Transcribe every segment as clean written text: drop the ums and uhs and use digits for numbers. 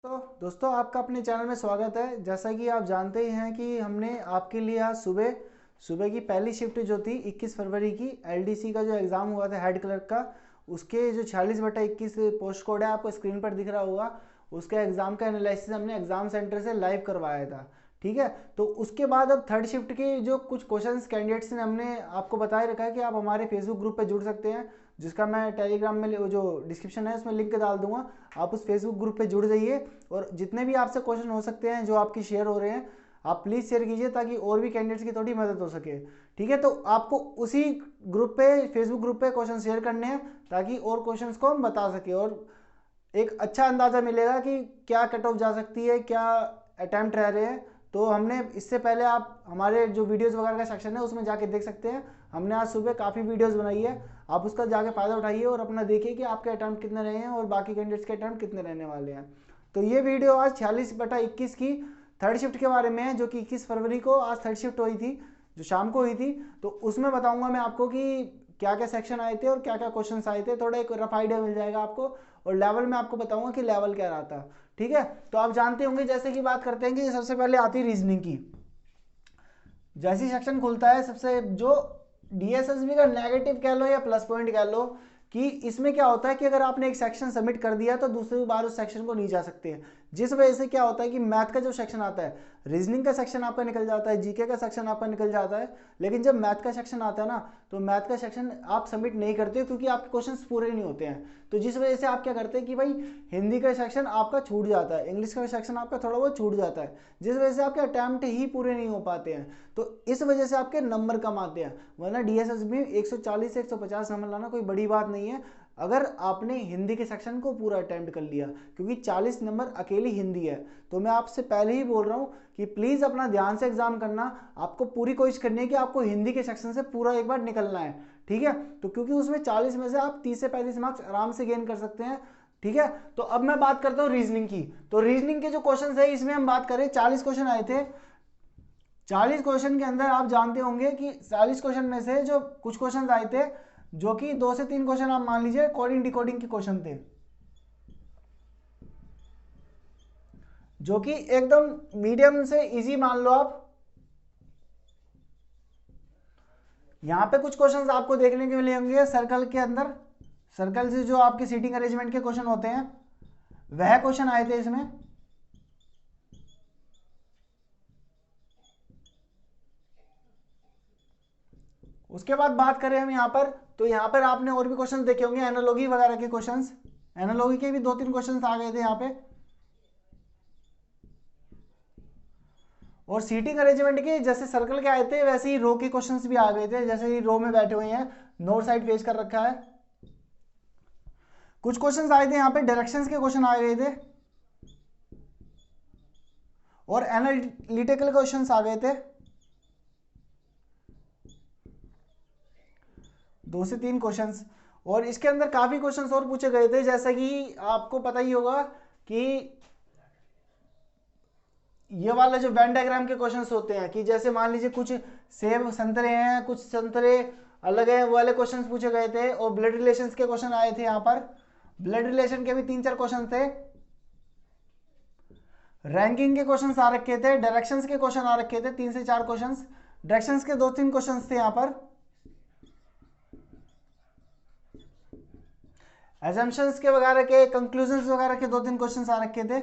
तो दोस्तों आपका अपने चैनल में स्वागत है। जैसा कि आप जानते ही हैं कि हमने आपके लिए आज सुबह सुबह की पहली शिफ्ट जो थी 21 फरवरी की एलडीसी का जो एग्ज़ाम हुआ था हेड क्लर्क का, उसके जो 46/21 पोस्ट कोड है आपको स्क्रीन पर दिख रहा होगा, उसके एग्ज़ाम का एनालिसिस हमने एग्ज़ाम सेंटर से लाइव करवाया था। ठीक है, तो उसके बाद अब थर्ड शिफ्ट के जो कुछ क्वेश्चंस कैंडिडेट्स ने हमने आपको बताए रखा है कि आप हमारे फेसबुक ग्रुप पर जुड़ सकते हैं, जिसका मैं टेलीग्राम में जो डिस्क्रिप्शन है उसमें लिंक डाल दूंगा। आप उस फेसबुक ग्रुप पे जुड़ जाइए और जितने भी आपसे क्वेश्चन हो सकते हैं जो आपकी शेयर हो रहे हैं, आप प्लीज़ शेयर कीजिए ताकि और भी कैंडिडेट्स की थोड़ी मदद हो सके। ठीक है, तो आपको उसी ग्रुप पे फेसबुक ग्रुप पे क्वेश्चन शेयर करने हैं ताकि और क्वेश्चंस को हम बता सके और एक अच्छा अंदाज़ा मिलेगा कि क्या कट ऑफ जा सकती है, क्या अटैम्प्ट रह रहे हैं। तो हमने इससे पहले आप हमारे जो वीडियोस वगैरह का सेक्शन है उसमें जाके देख सकते हैं। हमने आज सुबह काफ़ी वीडियोस बनाई है, आप उसका जाके फ़ायदा उठाइए और अपना देखिए कि आपके अटैम्प्ट कितने रहे हैं और बाकी कैंडिडेट्स के अटैम्प्ट कितने रहने वाले हैं। तो ये वीडियो आज 46/21 की थर्ड शिफ्ट के बारे में है, जो कि 21 फरवरी को आज थर्ड शिफ्ट हुई थी, जो शाम को हुई थी। तो उसमें बताऊंगा मैं आपको कि क्या क्या सेक्शन आए थे और क्या क्या क्वेश्चन आए थे, थोड़ा एक रफ आइडिया मिल जाएगा आपको। और लेवल में आपको बताऊंगा कि लेवल क्या रहा था। ठीक है, तो आप जानते होंगे जैसे कि बात करते हैं कि सबसे पहले आती है रीजनिंग की। जैसी सेक्शन खुलता है सबसे जो डीएसएसबी का नेगेटिव कह लो या प्लस पॉइंट कह लो कि इसमें क्या होता है कि अगर आपने एक सेक्शन सबमिट कर दिया तो दूसरी बार उस सेक्शन को नहीं जा सकते हैं, जिस वजह से क्या होता है कि मैथ का जो सेक्शन आता है, रीजनिंग का सेक्शन आपका निकल जाता है, जीके का सेक्शन आपका निकल जाता है, लेकिन जब मैथ का सेक्शन आता है ना तो मैथ का सेक्शन आप सबमिट नहीं करते हो क्योंकि आपके क्वेश्चन पूरे नहीं होते हैं। तो जिस वजह से आप क्या करते हैं कि भाई हिंदी का सेक्शन आपका छूट जाता है, इंग्लिश का सेक्शन आपका थोड़ा बहुत छूट जाता है, जिस वजह से आपके अटैम्प्ट ही पूरे नहीं हो पाते हैं। तो इस वजह से आपके नंबर कम आते हैं, वरना डीएसएस में 140 से 150 नंबर लाना कोई बड़ी बात नहीं है अगर आपने हिंदी के सेक्शन को पूरा अटेम्प्ट कर लिया, क्योंकि 40 नंबर अकेली हिंदी है। तो मैं आपसे पहले ही बोल रहा हूँ कि प्लीज़ अपना ध्यान से एग्जाम करना, आपको पूरी कोशिश करनी है कि आपको हिंदी के सेक्शन से पूरा एक बार निकलना है। ठीक है, तो क्योंकि उसमें 40 में से आप 30 से 35 मार्क्स आराम से गेन कर सकते हैं। ठीक है, तो अब मैं बात करता हूँ रीजनिंग की। तो रीजनिंग के जो क्वेश्चन है इसमें हम बात करें, 40 क्वेश्चन आए थे। 40 क्वेश्चन के अंदर आप जानते होंगे कि 40 क्वेश्चन में से जो कुछ क्वेश्चन आए थे, जो कि 2 से 3 क्वेश्चन आप मान लीजिए कोडिंग डिकोडिंग के क्वेश्चन थे, जो कि एकदम मीडियम से इजी मान लो आप। यहां पे कुछ क्वेश्चंस आपको देखने के मिले होंगे सर्कल के अंदर, सर्कल से जो आपके सीटिंग अरेंजमेंट के क्वेश्चन होते हैं वह क्वेश्चन आए थे इसमें। उसके बाद बात करें हम यहाँ पर, तो यहाँ पर आपने और भी क्वेश्चन देखे होंगे, एनालॉजी वगैरह के क्वेश्चंस, एनालॉजी के भी 2-3 क्वेश्चंस आ गए थे यहाँ पे। और सीटिंग अरेंजमेंट के जैसे सर्कल के आए थे वैसे ही रो के क्वेश्चंस भी आ गए थे, जैसे ही रो में बैठे हुए हैं, नॉर्थ साइड फेस कर रखा है। कुछ क्वेश्चंस आए थे यहाँ पे डायरेक्शंस के क्वेश्चन आ गए थे और एनालिटिकल क्वेश्चंस आ गए थे। 2 से 3 क्वेश्चंस, और इसके अंदर काफी क्वेश्चंस और पूछे गए थे, जैसा कि आपको पता ही होगा कि ये वाला जो वेन डायग्राम के क्वेश्चंस होते हैं कि जैसे मान लीजिए कुछ सेब संतरे हैं, कुछ संतरे अलग है, वो वाले क्वेश्चंस पूछे गए थे। और ब्लड रिलेशंस के क्वेश्चन आए थे यहाँ पर, ब्लड रिलेशन के भी 3-4 क्वेश्चन थे। रैंकिंग के क्वेश्चंस आ रखे थे, डायरेक्शंस के क्वेश्चन आ रखे थे 3 से 4 क्वेश्चंस, डायरेक्शंस के 2-3 क्वेश्चंस थे यहाँ पर, एजम्पशंस के वगैरह के, कंक्लूजन्स वगैरह के 2-3 क्वेश्चंस आ रखे थे।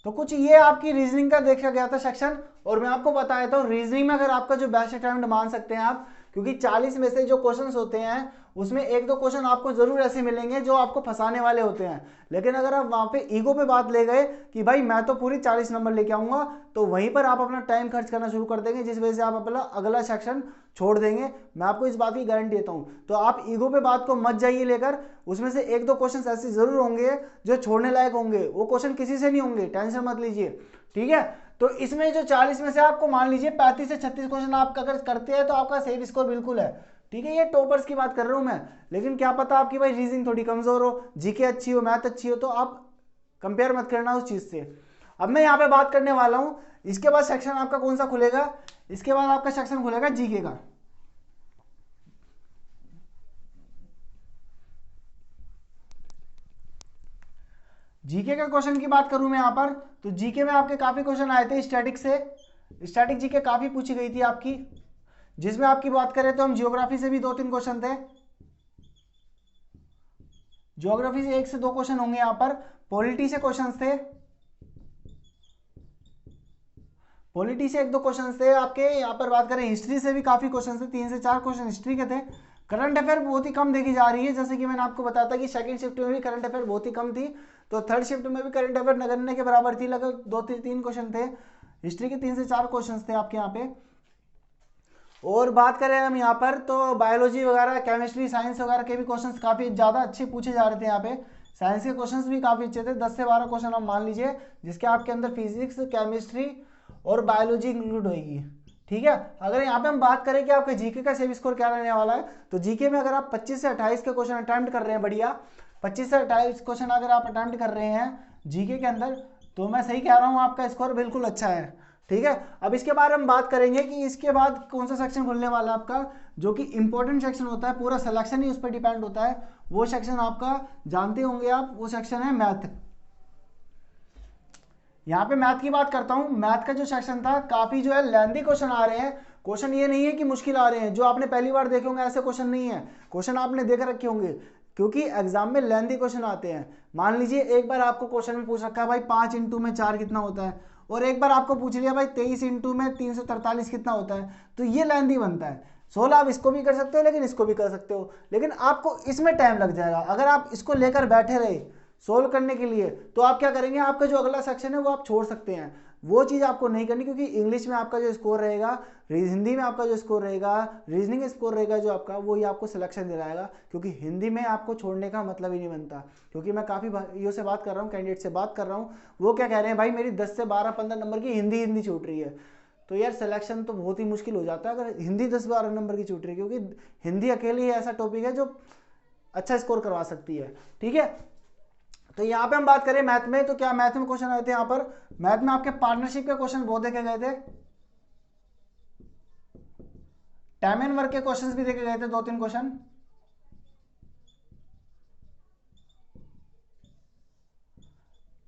तो कुछ ये आपकी रीजनिंग का देखा गया था सेक्शन। और मैं आपको बताया था रीजनिंग में अगर आपका जो बेस्ट अटेम्प्ट मान सकते हैं आप, क्योंकि 40 में से जो क्वेश्चंस होते हैं उसमें 1-2 क्वेश्चन आपको जरूर ऐसे मिलेंगे जो आपको फंसाने वाले होते हैं। लेकिन अगर आप वहां पे ईगो पे बात ले गए कि भाई मैं तो पूरी 40 नंबर लेके आऊंगा, तो वहीं पर आप अपना टाइम खर्च करना शुरू कर देंगे, जिस वजह से आप अपना अगला सेक्शन छोड़ देंगे। मैं आपको इस बात की गारंटी देता हूं। तो आप ईगो पे बात को मत जाइए लेकर, उसमें से 1-2 क्वेश्चन ऐसे जरूर होंगे जो छोड़ने लायक होंगे, वो क्वेश्चन किसी से नहीं होंगे, टेंशन मत लीजिए। ठीक है, तो इसमें जो 40 में से आपको मान लीजिए 35 से 36 क्वेश्चन आप अगर करते हैं तो आपका सही स्कोर बिल्कुल है। ठीक है, ये टॉपर्स की बात कर रहा हूं मैं, लेकिन क्या पता आपकी भाई रीजनिंग थोड़ी कमजोर हो, जीके अच्छी हो, मैथ अच्छी हो, तो आप कंपेयर मत करना उस चीज से। अब मैं यहाँ पे बात करने वाला हूं, इसके बाद सेक्शन आपका कौन सा खुलेगा, इसके बाद आपका सेक्शन खुलेगा जीके का। जीके का क्वेश्चन की बात करूं मैं यहाँ पर, तो जीके में आपके काफी क्वेश्चन आए थे स्टैटिक से, स्टैटिक जीके काफी पूछी गई थी आपकी, जिसमें आपकी बात करें तो हम जियोग्राफी से भी 2-3 क्वेश्चन थे, ज्योग्राफी से 1 से 2 क्वेश्चन होंगे यहाँ पर, पॉलिटी से क्वेश्चन थे, पॉलिटी से 1-2 क्वेश्चन थे आपके। यहाँ पर बात करें हिस्ट्री से भी काफी क्वेश्चन थे, 3 से 4 क्वेश्चन हिस्ट्री के थे। करंट अफेयर बहुत ही कम देखी जा रही है, जैसे कि मैंने आपको बताया था कि सेकंड शिफ्ट में भी करंट अफेयर बहुत ही कम थी, तो थर्ड शिफ्ट में भी करंट अफेयर नगण्य के बराबर थी, लगभग 2-3 क्वेश्चन थे हिस्ट्री के, 3 से 4 क्वेश्चन थे आपके यहाँ पे। और बात करें हम यहाँ पर तो बायोलॉजी वगैरह, केमिस्ट्री, साइंस वगैरह के भी क्वेश्चंस काफी ज्यादा अच्छे पूछे जा रहे थे यहाँ पे। साइंस के क्वेश्चंस भी काफी अच्छे थे, 10 से 12 क्वेश्चन आप मान लीजिए, जिसके आपके अंदर फिजिक्स, केमिस्ट्री और बायोलॉजी इंक्लूड होगी। ठीक है, अगर यहाँ पे हम बात करें कि आपके जीके का सेव स्कोर क्या रहने वाला है, तो जीके में अगर आप 25 से 28 के क्वेश्चन अटेम्प्ट कर रहे हैं, बढ़िया 25 से 28 क्वेश्चन अगर आप अटेम्प्ट कर रहे हैं जीके के अंदर, तो मैं सही कह रहा हूँ, आपका स्कोर बिल्कुल अच्छा है। ठीक है, अब इसके बारे में बात करेंगे कि इसके बाद कौन सा सेक्शन खुलने वाला है आपका, जो कि इंपॉर्टेंट सेक्शन होता है, पूरा सिलेक्शन ही उस पर डिपेंड होता है। वो सेक्शन आपका जानते होंगे आप, वो सेक्शन है मैथ। यहाँ पे मैथ की बात करता हूँ, मैथ का जो सेक्शन था काफी जो है लेंथी क्वेश्चन आ रहे हैं। क्वेश्चन ये नहीं है कि मुश्किल आ रहे हैं, जो आपने पहली बार देखे होंगे ऐसे क्वेश्चन नहीं है, क्वेश्चन आपने देख रखे होंगे, क्योंकि एग्जाम में लेंथी क्वेश्चन आते हैं। मान लीजिए एक बार आपको क्वेश्चन में पूछ रखा है भाई 5 इंटू में 4 कितना होता है, और एक बार आपको पूछ लिया भाई 23 इंटू में 343 कितना होता है, तो ये लेंथी बनता है। 16 आप इसको भी कर सकते हो, लेकिन इसको भी कर सकते हो, लेकिन आपको इसमें टाइम लग जाएगा। अगर आप इसको लेकर बैठे रहे सोल्व करने के लिए, तो आप क्या करेंगे, आपका जो अगला सेक्शन है वो आप छोड़ सकते हैं, वो चीज़ आपको नहीं करनी, क्योंकि इंग्लिश में आपका जो स्कोर रहेगा, हिंदी में आपका जो स्कोर रहेगा, रीजनिंग स्कोर रहेगा जो आपका, वो ही आपको सिलेक्शन दिलाएगा। क्योंकि हिंदी में आपको छोड़ने का मतलब ही नहीं बनता, क्योंकि मैं काफ़ी भाइयों से बात कर रहा हूँ, कैंडिडेट से बात कर रहा हूँ, वो क्या कह रहे हैं, भाई मेरी 10 से 12-15 नंबर की हिंदी छूट रही है, तो यार सिलेक्शन तो बहुत ही मुश्किल हो जाता है अगर हिंदी 10-12 नंबर की छूट रही है, क्योंकि हिंदी अकेली ऐसा टॉपिक है जो अच्छा स्कोर करवा सकती है। ठीक है, तो यहाँ पे हम बात करें मैथ में, तो क्या मैथ में क्वेश्चन आए थे यहाँ पर, मैथ में आपके पार्टनरशिप के क्वेश्चन बहुत देखे गए थे, टाइम एंड वर्क के क्वेश्चंस भी देखे गए थे, 2-3 क्वेश्चन,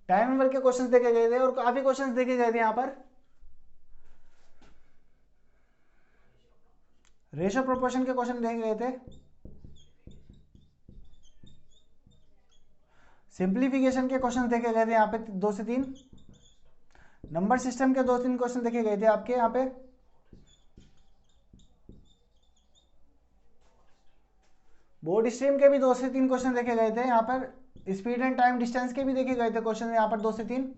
टाइम एंड वर्क के क्वेश्चंस देखे गए थे, और काफी क्वेश्चंस देखे गए थे यहाँ पर। रेशियो प्रोपोर्शन के क्वेश्चन देखे गए थे, सिंप्लीफिकेशन के क्वेश्चन देखे गए थे यहाँ पे 2 से 3, नंबर सिस्टम के 2-3 क्वेश्चन देखे गए थे आपके यहाँ पे, बोर्ड स्ट्रीम के भी 2 से 3 क्वेश्चन देखे गए थे यहाँ पर, स्पीड एंड टाइम डिस्टेंस के भी देखे गए थे क्वेश्चन यहाँ पर 2 से 3,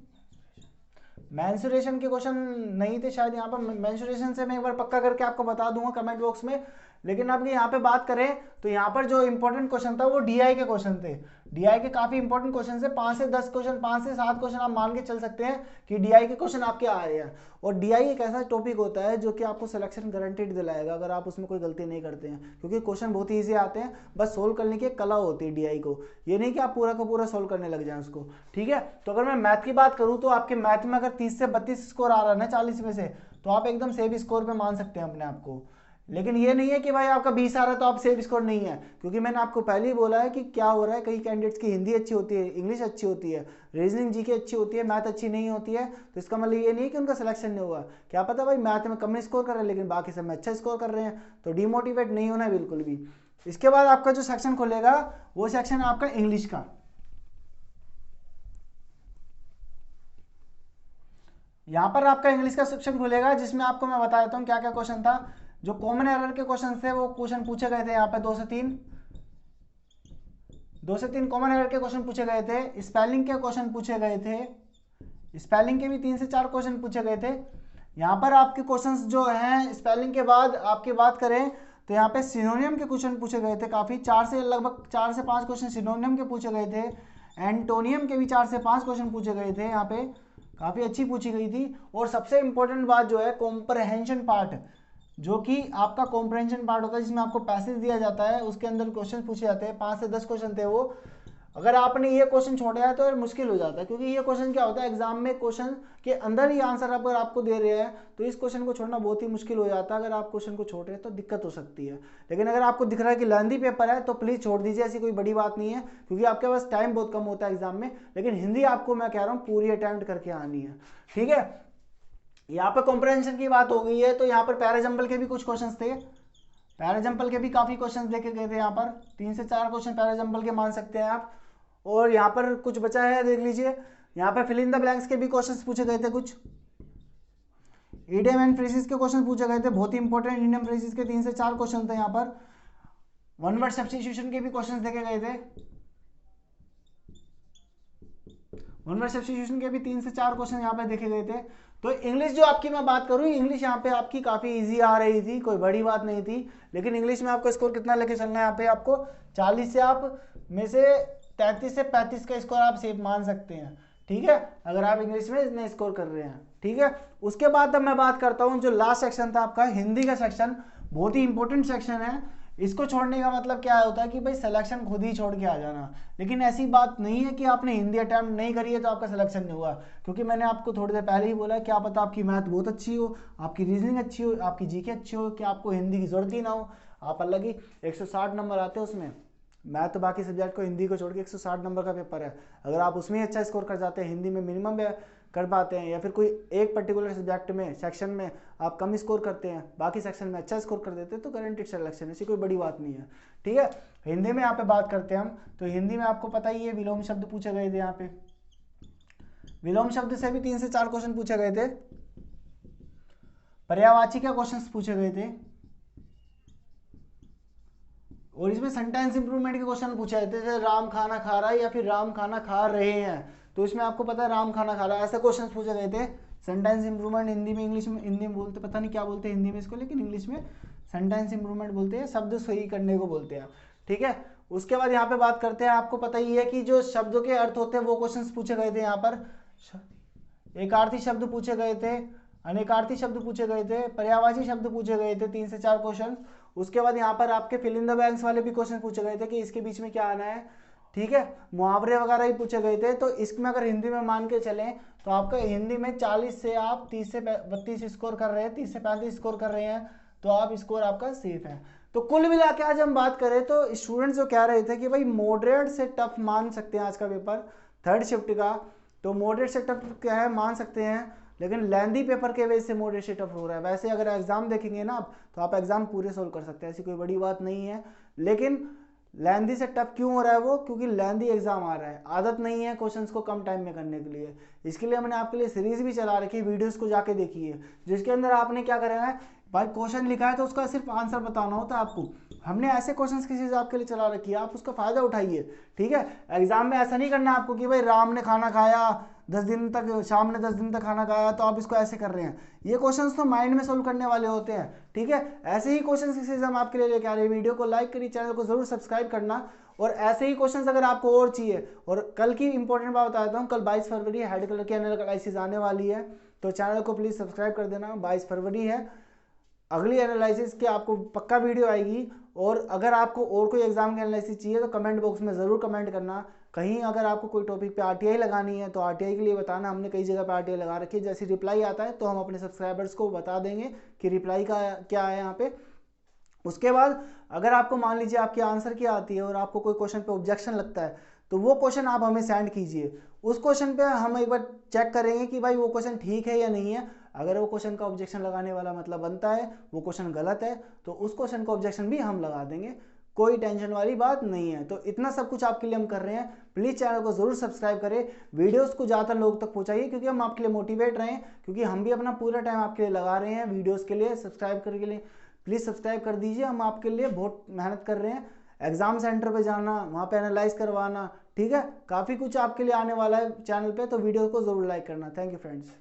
मेंसुरेशन के क्वेश्चन नहीं थे शायद यहाँ पर, मेंसुरेशन से मैं एक बार पक्का करके आपको बता दूंगा कमेंट बॉक्स में। लेकिन अब यहाँ पे बात करें तो यहाँ पर जो इंपॉर्टेंट क्वेश्चन था वो डीआई के क्वेश्चन थे, डीआई के काफी इंपॉर्टेंट क्वेश्चन है, 5 से 10 क्वेश्चन, 5 से 7 क्वेश्चन आप मान के चल सकते हैं कि डीआई के क्वेश्चन आपके आ रहे हैं। और डीआई एक ऐसा टॉपिक होता है जो कि आपको सिलेक्शन गारंटीड दिलाएगा अगर आप उसमें कोई गलती नहीं करते हैं, क्योंकि क्वेश्चन बहुत ही ईजी आते हैं, बस सोल्व करने की कला होती है डीआई को, ये नहीं कि आप पूरा का पूरा सोल्व करने लग जाएं उसको। ठीक है, तो अगर मैं मैथ की बात करूं तो आपके मैथ में अगर 30 से 32 स्कोर आ रहा है ना 40 में से, तो आप एकदम सेफ स्कोर पे मान सकते हैं अपने आप को। लेकिन ये नहीं है कि भाई आपका 20 आ रहा है तो आप सेफ स्कोर नहीं है, क्योंकि मैंने आपको पहले ही बोला है कि क्या हो रहा है, कई कैंडिडेट्स की हिंदी अच्छी होती है, इंग्लिश अच्छी होती है, रीजनिंग जीके अच्छी होती है, मैथ अच्छी नहीं होती है, तो इसका मतलब ये नहीं कि उनका सिलेक्शन नहीं हुआ। क्या पता भाई मैथ में कम स्कोर कर रहे हैं लेकिन बाकी सब में अच्छा स्कोर कर रहे हैं, तो डिमोटिवेट नहीं होना है बिल्कुल भी। इसके बाद आपका जो सेक्शन खुलेगा वो सेक्शन है आपका इंग्लिश का। यहाँ पर आपका इंग्लिश का सेक्शन खुलेगा, जिसमें आपको मैं बता देता हूँ क्या क्या क्वेश्चन था। जो कॉमन एरर के क्वेश्चन थे वो क्वेश्चन पूछे गए थे यहाँ पे 2 से 3 कॉमन एरर के क्वेश्चन पूछे गए थे, स्पेलिंग के क्वेश्चन पूछे गए थे, स्पेलिंग के भी 3 से 4 क्वेश्चन पूछे गए थे। यहाँ पर आपके क्वेश्चंस जो हैं स्पेलिंग के बाद आपकी बात करें तो यहाँ पे सिनोनियम के क्वेश्चन पूछे गए थे काफी, लगभग 4 से 5 क्वेश्चन सिनोनियम के पूछे गए थे, एंटोनियम के भी 4 से 5 क्वेश्चन पूछे गए थे, यहाँ पे काफी अच्छी पूछी गई थी। और सबसे इंपॉर्टेंट बात जो है कॉम्प्रहेंशन पार्ट, जो कि आपका कॉम्प्रहेंशन पार्ट होता है जिसमें आपको पैसेज दिया जाता है, उसके अंदर क्वेश्चन पूछे जाते हैं, 5 से 10 क्वेश्चन थे वो। अगर आपने ये क्वेश्चन छोड़ा है तो यार मुश्किल हो जाता है, क्योंकि ये क्वेश्चन क्या होता है एग्जाम में क्वेश्चन के अंदर ही आंसर अगर आपको दे रहे हैं तो इस क्वेश्चन को छोड़ना बहुत ही मुश्किल हो जाता है। अगर आप क्वेश्चन को छोड़ रहे हैं तो दिक्कत हो सकती है। लेकिन अगर आपको दिख रहा है कि लेंथी पेपर है तो प्लीज छोड़ दीजिए, ऐसी कोई बड़ी बात नहीं है, क्योंकि आपके पास टाइम बहुत कम होता है एग्जाम में। लेकिन हिंदी आपको मैं कह रहा हूँ पूरी अटेम्प्ट करके आनी है, ठीक है। यहाँ पर कॉम्प्रहेंशन की बात हो गई है, तो यहाँ पर पैराजंपल के भी कुछ क्वेश्चन थे। पैराजंपल के भी काफी क्वेश्चन देखे गए थे। यहाँ पर 3 से 4 क्वेश्चन पैराजंपल के मान सकते हैं आप। और यहाँ पर कुछ बचा है, देख लीजिए। यहाँ पर फिल इन द ब्लैंक्स के भी क्वेश्चंस पूछे गए थे कुछ। इडियम एंड फ्रेजेस के क्वेश्चन पूछे गए थे, बहुत ही इंपॉर्टेंट इडियम फ्रेजेस के 3 से 4 क्वेश्चन थे यहाँ पर। वन वर्ड सब्स्टिट्यूशन के भी क्वेश्चंस देखे गए थे। वन वर्ड सब्स्टिट्यूशन के भी 3 से 4 क्वेश्चन यहाँ पे देखे गए थे। तो इंग्लिश जो आपकी मैं बात करूँ, इंग्लिश यहाँ पे आपकी काफी इजी आ रही थी, कोई बड़ी बात नहीं थी। लेकिन इंग्लिश में आपको स्कोर कितना लेके चलना है, यहाँ पे आपको 40 से आप में से 33 से 35 का स्कोर आप सेफ मान सकते हैं, ठीक है, अगर आप इंग्लिश में इतने स्कोर कर रहे हैं, ठीक है। उसके बाद अब मैं बात करता हूँ जो लास्ट सेक्शन था आपका हिंदी का सेक्शन, बहुत ही इंपॉर्टेंट सेक्शन है। इसको छोड़ने का मतलब क्या होता है कि भाई सिलेक्शन खुद ही छोड़ के आ जाना। लेकिन ऐसी बात नहीं है कि आपने हिंदी अटेम्प्ट नहीं करी है तो आपका सिलेक्शन नहीं हुआ, क्योंकि मैंने आपको थोड़ी देर पहले ही बोला क्या पता आपकी मैथ बहुत अच्छी हो, आपकी रीजनिंग अच्छी हो, आपकी जीके अच्छी हो, कि आपको हिंदी की जरूरत ही ना हो, आप अलग ही 160 नंबर आते हैं उसमें। मैथ तो बाकी सब्जेक्ट को हिंदी को छोड़ के 160 नंबर का पेपर है, अगर आप उसमें अच्छा स्कोर कर जाते हैं, हिंदी में मिनिमम कर पाते हैं, या फिर कोई एक पर्टिकुलर सब्जेक्ट में सेक्शन में आप कम स्कोर करते हैं, बाकी सेक्शन में अच्छा स्कोर कर देते हैं, तो गारंटीड सिलेक्शन, ऐसी कोई बड़ी बात नहीं है, ठीक है। हिंदी में यहाँ पे बात करते हैं हम, तो हिंदी में आपको पता ही है विलोम शब्द पूछे गए थे। यहाँ पे विलोम शब्द से भी 3 से 4 क्वेश्चन पूछे गए थे। पर्यायवाची के क्वेश्चन पूछे गए थे, और इसमें सेंटेंस इंप्रूवमेंट के क्वेश्चन पूछे गए थे, जैसे राम खाना खा रहा है या फिर राम खाना खा रहे हैं, तो इसमें आपको पता है राम खाना खा रहा है, ऐसे क्वेश्चन पूछे गए थे। सेंटेंस इंप्रूवमेंट हिंदी में, इंग्लिश में, हिंदी में बोलते पता नहीं क्या बोलते हैं हिंदी में इसको, लेकिन इंग्लिश में सेंटेंस इंप्रूवमेंट बोलते हैं, शब्द सही करने को बोलते हैं, ठीक है। उसके बाद यहाँ पे बात करते हैं, आपको पता ही है कि जो शब्दों के अर्थ होते हैं वो क्वेश्चन पूछे गए थे। यहाँ पर एकार्थी शब्द पूछे गए थे, अनेकार्थी शब्द पूछे गए थे, पर्यायवाची शब्द पूछे गए थे, 3 से 4 क्वेश्चन। उसके बाद यहाँ पर आपके फिल इन द ब्लैंक्स वाले भी क्वेश्चन पूछे गए थे कि इसके बीच में क्या आना है, ठीक है। मुहावरे वगैरह ही पूछे गए थे। तो इसमें अगर हिंदी में मान के चलें तो आपका हिंदी में 40 से आप 30 से 32 स्कोर कर रहे हैं, 30 से 35 स्कोर कर रहे हैं, तो आप स्कोर आपका सेफ है। तो कुल मिला के आज हम बात करें तो स्टूडेंट्स जो कह रहे थे कि भाई मॉडरेट से टफ मान सकते हैं आज का पेपर थर्ड शिफ्ट का, तो मॉडरेट से टफ क्या है मान सकते हैं, लेकिन लेंदी पेपर के वजह से मॉडरेट से टफ हो रहा है। वैसे अगर एग्जाम देखेंगे ना आप, तो आप एग्जाम पूरे सोल्व कर सकते हैं, ऐसी कोई बड़ी बात नहीं है। लेकिन लेंदी से टफ क्यों हो रहा है वो, क्योंकि लेंदी एग्जाम आ रहा है, आदत नहीं है क्वेश्चंस को कम टाइम में करने के लिए। इसके लिए हमने आपके लिए सीरीज भी चला रखी है, वीडियोस को जाके देखिए, जिसके अंदर आपने क्या करना है, भाई क्वेश्चन लिखा है तो उसका सिर्फ आंसर बताना होता है आपको। हमने ऐसे क्वेश्चंस की चीज आपके लिए चला रखी है, आप उसका फायदा उठाइए, ठीक है। एग्जाम में ऐसा नहीं करना आपको कि भाई राम ने खाना खाया 10 दिन तक, शाम ने 10 दिन तक खाना खाया, तो आप इसको ऐसे कर रहे हैं। ये क्वेश्चंस तो माइंड में सोल्व करने वाले होते हैं, ठीक है। ऐसे ही क्वेश्चंस की चीज हम आपके लिए लेके आ रहे हैं। वीडियो को लाइक करिए, चैनल को जरूर सब्सक्राइब करना, और ऐसे ही क्वेश्चंस अगर आपको और चाहिए। और कल की इंपॉर्टेंट बात बताता हूँ, कल 22 फरवरी हेड कलर की एनालिसिस आने वाली है, तो चैनल को प्लीज सब्सक्राइब कर देना। 22 फरवरी है, अगली एनालिसिस की आपको पक्का वीडियो आएगी। और अगर आपको और कोई एग्जाम की एनालिसिस चाहिए तो कमेंट बॉक्स में ज़रूर कमेंट करना। कहीं अगर आपको कोई टॉपिक पे आरटीआई लगानी है तो आरटीआई के लिए बताना, हमने कई जगह पे आरटीआई लगा रखी है। जैसे रिप्लाई आता है तो हम अपने सब्सक्राइबर्स को बता देंगे कि रिप्लाई का क्या है यहाँ पे। उसके बाद अगर आपको मान लीजिए आपकी आंसर क्या आती है और आपको कोई क्वेश्चन पे ऑब्जेक्शन लगता है, तो वो क्वेश्चन आप हमें सेंड कीजिए। उस क्वेश्चन पे हम एक बार चेक करेंगे कि भाई वो क्वेश्चन ठीक है या नहीं है। अगर वो क्वेश्चन का ऑब्जेक्शन लगाने वाला मतलब बनता है, वो क्वेश्चन गलत है, तो उस क्वेश्चन का ऑब्जेक्शन भी हम लगा देंगे, कोई टेंशन वाली बात नहीं है। तो इतना सब कुछ आपके लिए हम कर रहे हैं। प्लीज़ चैनल को जरूर सब्सक्राइब करें, वीडियोस को ज़्यादातर लोग तक पहुंचाइए, क्योंकि हम आपके लिए मोटिवेट रहें, क्योंकि हम भी अपना पूरा टाइम आपके लिए लगा रहे हैं वीडियोस के लिए। सब्सक्राइब करने के लिए प्लीज़ सब्सक्राइब कर दीजिए, हम आपके लिए बहुत मेहनत कर रहे हैं। एग्जाम सेंटर पे जाना, वहाँ पे एनालाइज करवाना, ठीक है, काफ़ी कुछ आपके लिए आने वाला है चैनल पे, तो वीडियो को जरूर लाइक करना। Thank you friends.